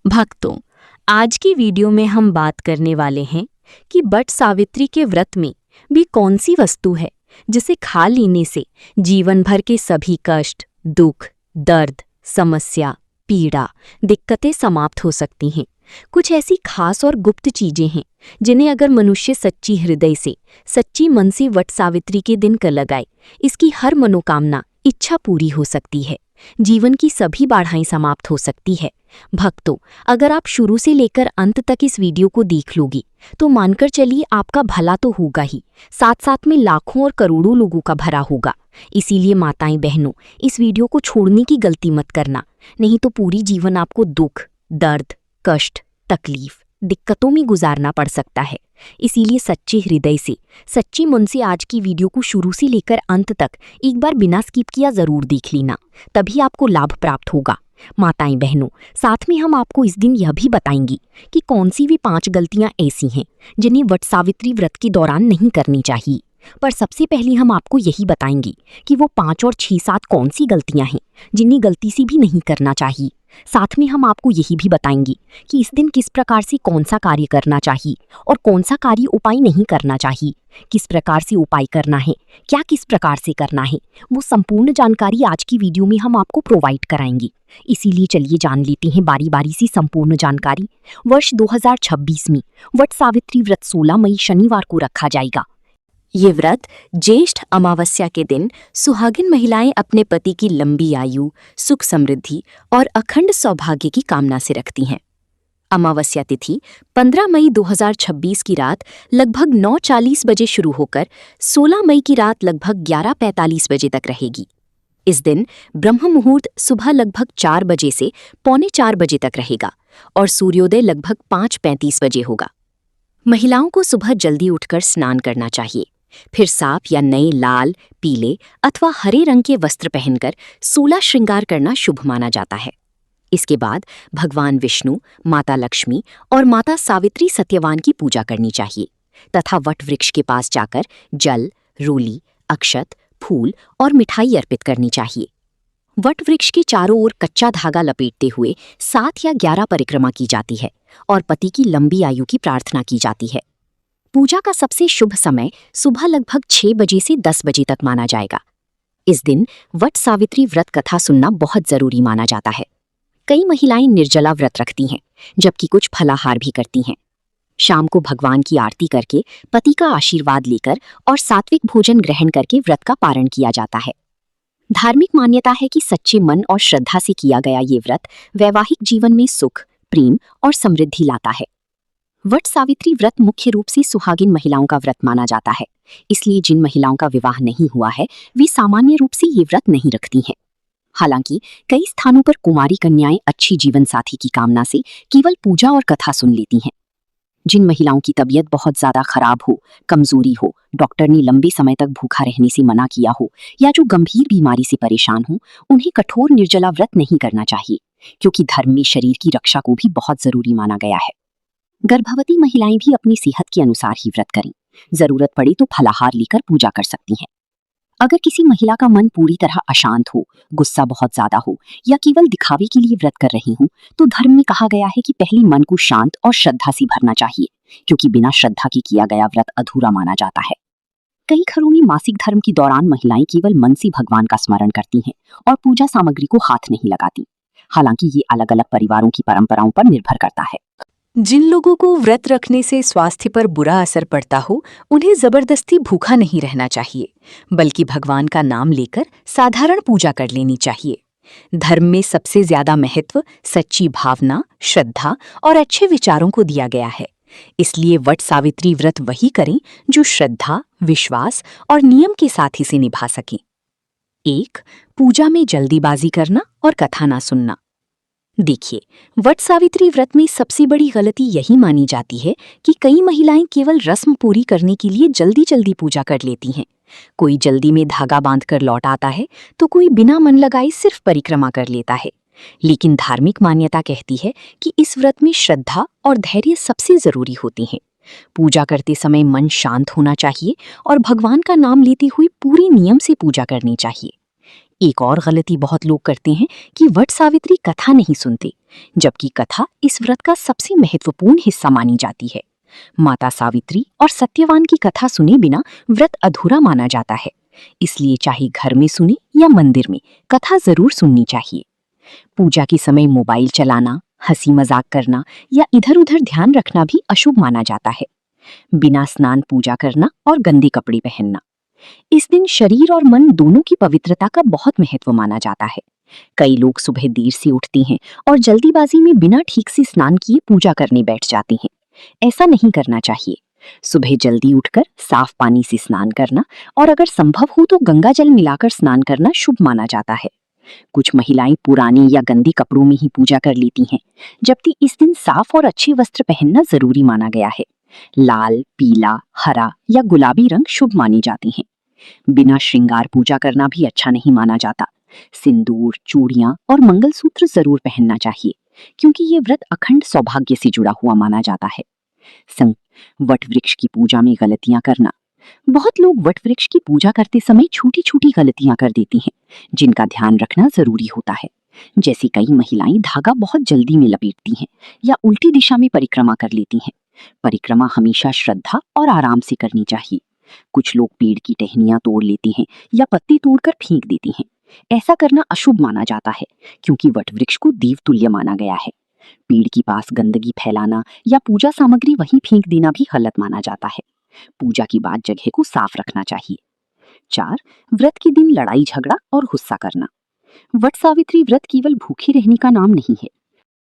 भक्तों, आज की वीडियो में हम बात करने वाले हैं कि वट सावित्री के व्रत में भी कौन सी वस्तु है जिसे खा लेने से जीवन भर के सभी कष्ट, दुख, दर्द, समस्या, पीड़ा, दिक्कतें समाप्त हो सकती हैं। कुछ ऐसी खास और गुप्त चीजें हैं जिन्हें अगर मनुष्य सच्ची हृदय से, सच्ची मन से वट सावित्री के दिन कर लगाए, इसकी हर मनोकामना, इच्छा पूरी हो सकती है। जीवन की सभी बाधाएं समाप्त हो सकती है। भक्तों, अगर आप शुरू से लेकर अंत तक इस वीडियो को देख लोगी तो मानकर चलिए आपका भला तो होगा ही, साथ साथ में लाखों और करोड़ों लोगों का भला होगा। इसीलिए माताएं बहनों, इस वीडियो को छोड़ने की गलती मत करना, नहीं तो पूरी जीवन आपको दुख, दर्द, कष्ट, तकलीफ, दिक्कतों में गुजारना पड़ सकता है। इसीलिए सच्चे हृदय से, सच्ची मन से आज की वीडियो को शुरू से लेकर अंत तक एक बार बिना स्किप किया जरूर देख लेना, तभी आपको लाभ प्राप्त होगा। माताएं बहनों, साथ में हम आपको इस दिन यह भी बताएंगी कि कौन सी भी 5 गलतियां ऐसी हैं जिन्हें वट सावित्री व्रत के दौरान नहीं करनी चाहिए। पर सबसे पहले हम आपको यही बताएंगे कि वो 5 और 6, 7 कौन सी गलतियां हैं जिन्हें गलती से भी नहीं करना चाहिए। साथ में हम आपको यही भी बताएंगे कि इस दिन किस प्रकार से कौन सा कार्य करना चाहिए और कौन सा कार्य उपाय नहीं करना चाहिए, किस प्रकार से उपाय करना है, क्या किस प्रकार से करना है, वो संपूर्ण जानकारी आज की वीडियो में हम आपको प्रोवाइड कराएंगे। इसीलिए चलिए जान लेते हैं बारी बारी से संपूर्ण जानकारी। वर्ष 2026 में वट सावित्री व्रत 16 मई शनिवार को रखा जाएगा। ये व्रत ज्येष्ठ अमावस्या के दिन सुहागिन महिलाएं अपने पति की लंबी आयु, सुख समृद्धि और अखंड सौभाग्य की कामना से रखती हैं। अमावस्या तिथि 15 मई 2026 की रात लगभग 9:40 बजे शुरू होकर 16 मई की रात लगभग 11:45 बजे तक रहेगी। इस दिन ब्रह्म मुहूर्त सुबह लगभग 4 बजे से 3:45 बजे तक रहेगा और सूर्योदय लगभग 5:35 बजे होगा। महिलाओं को सुबह जल्दी उठकर स्नान करना चाहिए, फिर साफ या नए लाल, पीले अथवा हरे रंग के वस्त्र पहनकर 16 श्रृंगार करना शुभ माना जाता है। इसके बाद भगवान विष्णु, माता लक्ष्मी और माता सावित्री सत्यवान की पूजा करनी चाहिए तथा वट वृक्ष के पास जाकर जल, रोली, अक्षत, फूल और मिठाई अर्पित करनी चाहिए। वट वृक्ष के चारों ओर कच्चा धागा लपेटते हुए 7 या 11 परिक्रमा की जाती है और पति की लंबी आयु की प्रार्थना की जाती है। पूजा का सबसे शुभ समय सुबह लगभग 6 बजे से 10 बजे तक माना जाएगा। इस दिन वट सावित्री व्रत कथा सुनना बहुत जरूरी माना जाता है। कई महिलाएं निर्जला व्रत रखती हैं, जबकि कुछ फलाहार भी करती हैं। शाम को भगवान की आरती करके पति का आशीर्वाद लेकर और सात्विक भोजन ग्रहण करके व्रत का पारण किया जाता है। धार्मिक मान्यता है कि सच्चे मन और श्रद्धा से किया गया ये व्रत वैवाहिक जीवन में सुख, प्रेम और समृद्धि लाता है। वट सावित्री व्रत मुख्य रूप से सुहागिन महिलाओं का व्रत माना जाता है, इसलिए जिन महिलाओं का विवाह नहीं हुआ है वे सामान्य रूप से ये व्रत नहीं रखती हैं। हालांकि कई स्थानों पर कुमारी कन्याएं अच्छी जीवन साथी की कामना से केवल पूजा और कथा सुन लेती हैं। जिन महिलाओं की तबीयत बहुत ज्यादा खराब हो, कमजोरी हो, डॉक्टर ने लंबे समय तक भूखा रहने से मना किया हो या जो गंभीर बीमारी से परेशान हो, उन्हें कठोर निर्जला व्रत नहीं करना चाहिए, क्योंकि धर्म में शरीर की रक्षा को भी बहुत जरूरी माना गया है। गर्भवती महिलाएं भी अपनी सेहत के अनुसार ही व्रत करें, जरूरत पड़े तो फलाहार लेकर पूजा कर सकती हैं। अगर किसी महिला का मन पूरी तरह अशांत हो, गुस्सा बहुत ज्यादा हो या केवल दिखावे के लिए व्रत कर रही हो, तो धर्म में कहा गया है कि पहले मन को शांत और श्रद्धा से भरना चाहिए, क्योंकि बिना श्रद्धा के किया गया व्रत अधूरा माना जाता है। कई घरों में मासिक धर्म के दौरान महिलाएं केवल मन से भगवान का स्मरण करती हैं और पूजा सामग्री को हाथ नहीं लगाती। हालांकि ये अलग अलग परिवारों की परंपराओं पर निर्भर करता है। जिन लोगों को व्रत रखने से स्वास्थ्य पर बुरा असर पड़ता हो, उन्हें जबरदस्ती भूखा नहीं रहना चाहिए, बल्कि भगवान का नाम लेकर साधारण पूजा कर लेनी चाहिए। धर्म में सबसे ज्यादा महत्व सच्ची भावना, श्रद्धा और अच्छे विचारों को दिया गया है। इसलिए वट सावित्री व्रत वही करें जो श्रद्धा, विश्वास और नियम के साथ इसे निभा सकें। 1. पूजा में जल्दीबाजी करना और कथा ना सुनना। देखिए, वट सावित्री व्रत में सबसे बड़ी गलती यही मानी जाती है कि कई महिलाएं केवल रस्म पूरी करने के लिए जल्दी जल्दी पूजा कर लेती हैं। कोई जल्दी में धागा बांधकर लौट आता है तो कोई बिना मन लगाए सिर्फ परिक्रमा कर लेता है। लेकिन धार्मिक मान्यता कहती है कि इस व्रत में श्रद्धा और धैर्य सबसे जरूरी होती हैं। पूजा करते समय मन शांत होना चाहिए और भगवान का नाम लेते हुए पूरे नियम से पूजा करनी चाहिए। एक और गलती बहुत लोग करते हैं कि वट सावित्री कथा नहीं सुनते, जबकि कथा इस व्रत का सबसे महत्वपूर्ण हिस्सा मानी जाती है। माता सावित्री और सत्यवान की कथा सुने बिना व्रत अधूरा माना जाता है, इसलिए चाहे घर में सुने या मंदिर में, कथा जरूर सुननी चाहिए। पूजा के समय मोबाइल चलाना, हंसी मजाक करना या इधर उधर ध्यान रखना भी अशुभ माना जाता है। बिना स्नान पूजा करना और गंदे कपड़े पहनना। इस दिन शरीर और मन दोनों की पवित्रता का बहुत महत्व माना जाता है। कई लोग सुबह देर से उठते हैं और जल्दीबाजी में बिना ठीक से स्नान किए पूजा करने बैठ जाते हैं। ऐसा नहीं करना चाहिए। सुबह जल्दी उठकर साफ पानी से स्नान करना और अगर संभव हो तो गंगा जल मिलाकर स्नान करना शुभ माना जाता है। कुछ महिलाएं पुराने या गंदे कपड़ों में ही पूजा कर लेती हैं, जबकि इस दिन साफ और अच्छे वस्त्र पहनना जरूरी माना गया है। लाल, पीला, हरा या गुलाबी रंग शुभ माने जाते हैं। बिना श्रृंगार पूजा करना भी अच्छा नहीं माना जाता। सिंदूर, चूड़ियां और मंगलसूत्र जरूर पहनना चाहिए, क्योंकि ये व्रत अखंड सौभाग्य से जुड़ा हुआ माना जाता है। वट वृक्ष की पूजा में गलतियां करना। बहुत लोग वट वृक्ष की पूजा करते समय छोटी छोटी गलतियां कर देती हैं, जिनका ध्यान रखना जरूरी होता है। जैसे कई महिलाएं धागा बहुत जल्दी में लपेटती हैं या उल्टी दिशा में परिक्रमा कर लेती हैं। परिक्रमा हमेशा श्रद्धा और आराम से करनी चाहिए। कुछ लोग पेड़ की टहनियां तोड़ लेते हैं या पत्ती तोड़कर फेंक देती हैं। ऐसा करना अशुभ माना जाता है, क्योंकि वट वृक्ष को देवतुल्य माना गया है। पेड़ के पास गंदगी फैलाना या पूजा सामग्री वहीं फेंक देना भी गलत माना जाता है। पूजा की बाद जगह को साफ रखना चाहिए। 4. व्रत के दिन लड़ाई झगड़ा और गुस्सा करना। वट सावित्री व्रत केवल भूखे रहने का नाम नहीं है,